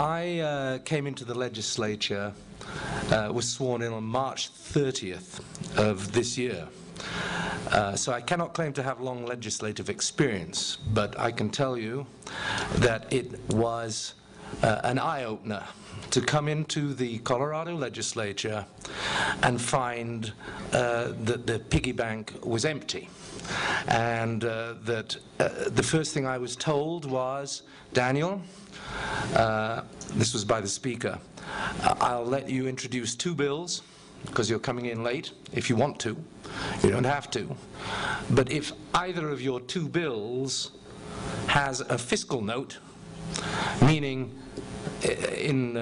I came into the legislature, was sworn in on March 30th of this year. So I cannot claim to have long legislative experience, but I can tell you that it was an eye-opener to come into the Colorado legislature and find that the piggy bank was empty. And that the first thing I was told was, Daniel, this was by the Speaker, I'll let you introduce 2 bills, because you're coming in late, if you want to. You don't have to. But if either of your 2 bills has a fiscal note, meaning in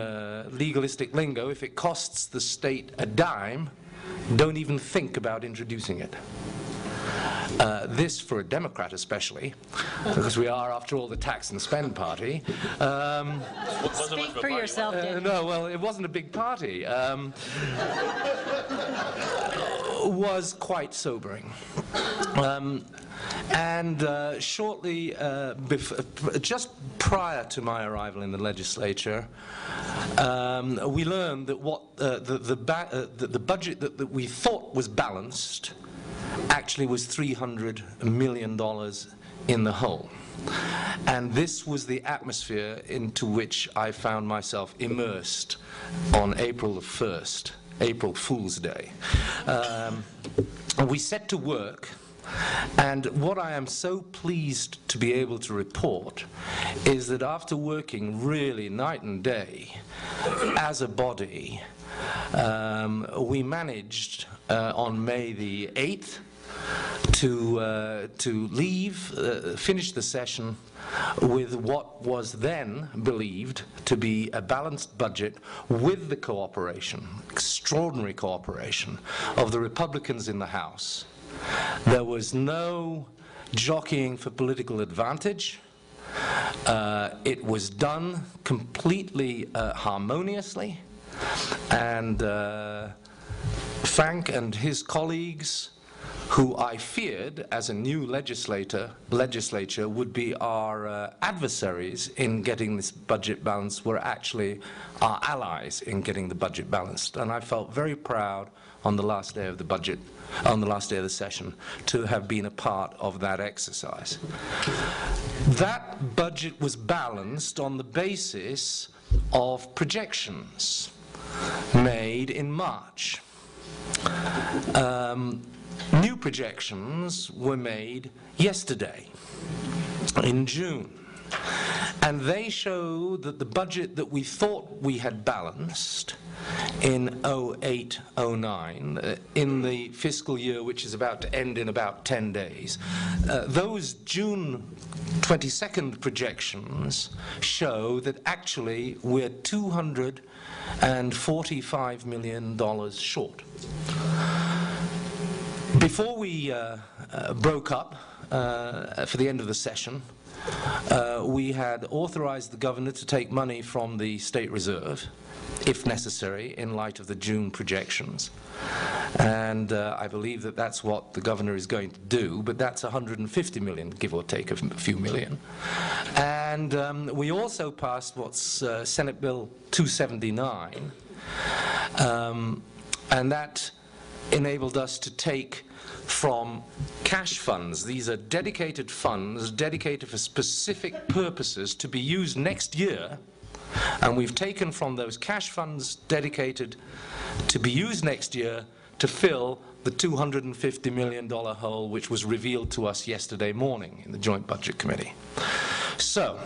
legalistic lingo, if it costs the state a dime, don't even think about introducing it. This, for a Democrat especially, because we are, after all, the tax and spend party. Speak for yourself, Daniel. No, well, it wasn't a big party. Was quite sobering. And shortly, just prior to my arrival in the legislature, we learned that what the budget that we thought was balanced actually was $300 million in the hole. And this was the atmosphere into which I found myself immersed on April the 1st, April Fool's Day. We set to work, and what I am so pleased to be able to report is that after working really night and day as a body, we managed on May the 8th to finish the session with what was then believed to be a balanced budget with the cooperation, extraordinary cooperation, of the Republicans in the House. There was no jockeying for political advantage. It was done completely harmoniously, and Frank and his colleagues, who I feared as a new legislature would be our adversaries in getting this budget balanced, were actually our allies in getting the budget balanced. And I felt very proud on the last day of the budget, on the last day of the session, to have been a part of that exercise. That budget was balanced on the basis of projections made in March. New projections were made yesterday, in June, and they show that the budget that we thought we had balanced in 08-09, in the fiscal year which is about to end in about 10 days, those June 22nd projections show that actually we're $245 million short. Before we broke up for the end of the session, we had authorized the governor to take money from the State Reserve, if necessary, in light of the June projections. And I believe that that's what the governor is going to do, but that's 150 million, give or take a few million. And we also passed what's Senate Bill 279, and that enabled us to take from cash funds. These are dedicated funds, dedicated for specific purposes to be used next year, and we've taken from those cash funds dedicated to be used next year to fill the $250 million hole which was revealed to us yesterday morning in the Joint Budget Committee. So,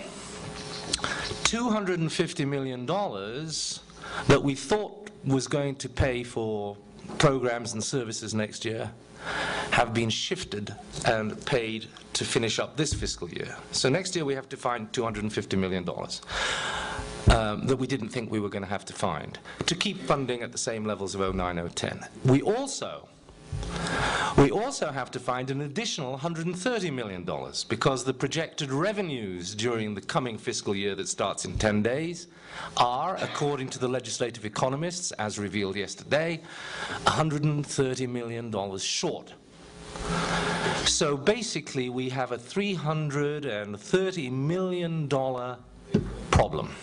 $250 million that we thought was going to pay for programs and services next year have been shifted and paid to finish up this fiscal year. So next year we have to find $250 million that we didn't think we were going to have to find to keep funding at the same levels of 09-010. We also have to find an additional $130 million because the projected revenues during the coming fiscal year that starts in 10 days are, according to the legislative economists, as revealed yesterday, $130 million short. So basically we have a $330 million problem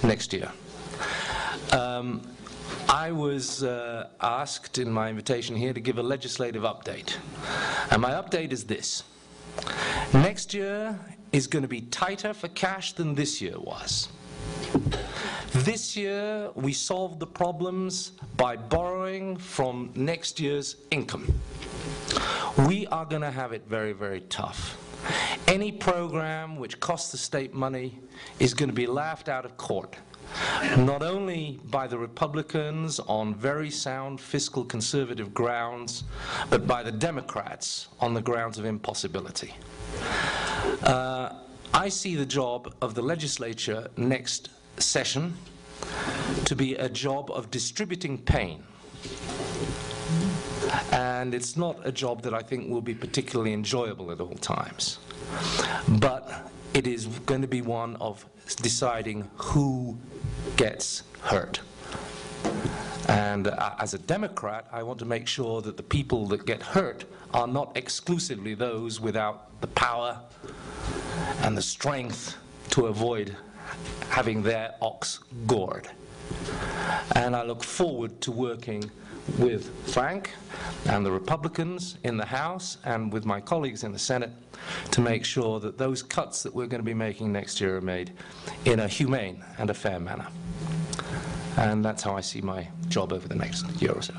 next year. I was asked in my invitation here to give a legislative update. And my update is this. Next year is going to be tighter for cash than this year was. This year, we solved the problems by borrowing from next year's income. We are going to have it very, very tough. Any program which costs the state money is going to be laughed out of court, not only by the Republicans on very sound fiscal conservative grounds, but by the Democrats on the grounds of impossibility. I see the job of the legislature next session to be a job of distributing pain. And it's not a job that I think will be particularly enjoyable at all times. But it is going to be one of deciding who gets hurt. And as a Democrat, I want to make sure that the people that get hurt are not exclusively those without the power and the strength to avoid having their ox gored. And I look forward to working with Frank and the Republicans in the House and with my colleagues in the Senate to make sure that those cuts that we're going to be making next year are made in a humane and a fair manner. And that's how I see my job over the next year or so.